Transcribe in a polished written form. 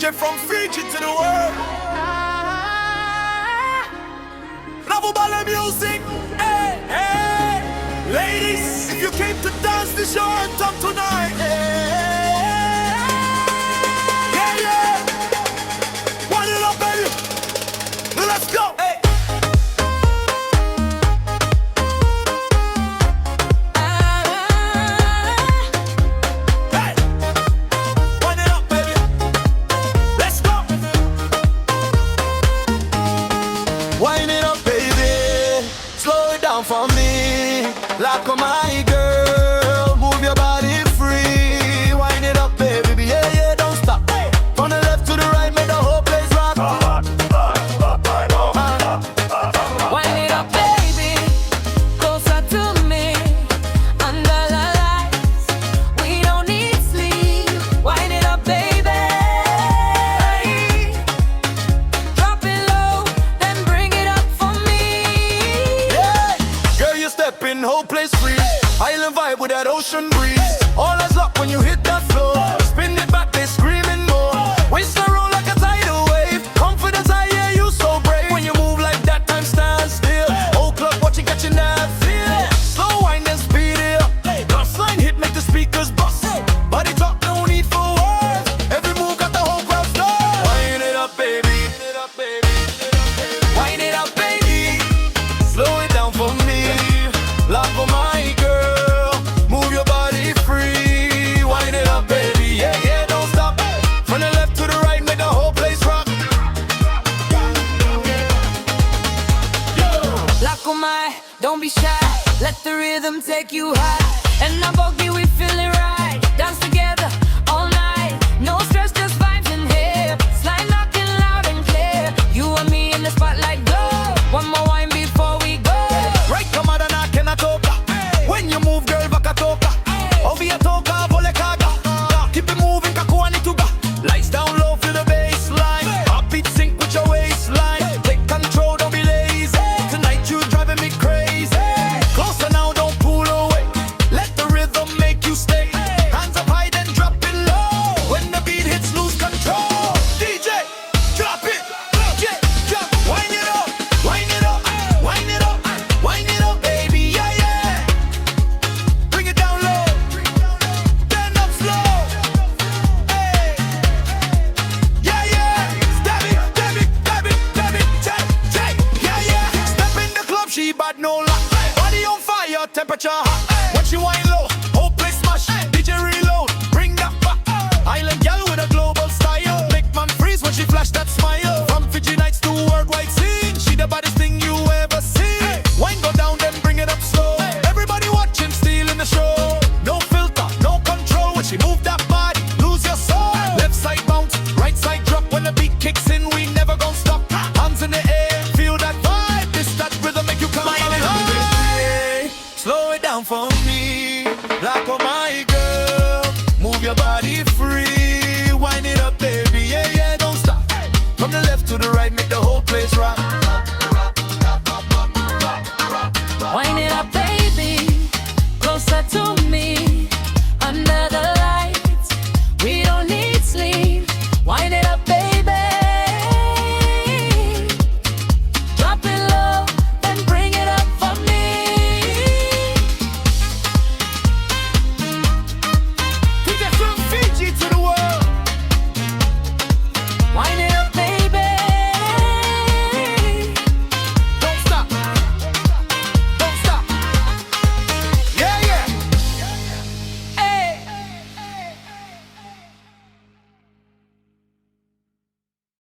DJ from Fiji to the world. Ravubale music. Hey, hey. Ladies, if you came to dance, this your anthem tonight. Yeah, yeah. Wind it up, baby. Let's go. Hey. Wind it up, baby. Slow it down for me. Lako Mai, girl, move your body free. Wind it up, baby, yeah, yeah, don't stop. From the left to the right, make the whole place rock. Wind it up, baby, closer to me. Under the lights, we don't need sleep. Wind it up, baby. Drop it low, then bring it up for me. Yeah, girl, you step in, whole place freeze. Island vibe with that ocean breeze. All eyes locked when you hit that floor. Spin it back, they screaming more. Waist roll like a tidal wave. Confidence, I hear you so brave. When you move like that, time stands still. Whole club watching, catching that feel. Slow wind and speed it up. Glass line hit, make the speakers bust. Body talk, no need for words. Every move got the whole crowd stuck. Wind it up, baby. Wind it up, baby. Slow it down for me. Lako Mai, girl, move your body free. Wind it up, baby, yeah, yeah, don't stop. From the left to the right, make the whole place rock. Lako Mai, don't be shy. Let the rhythm take you high. And now boogie, we feel it right.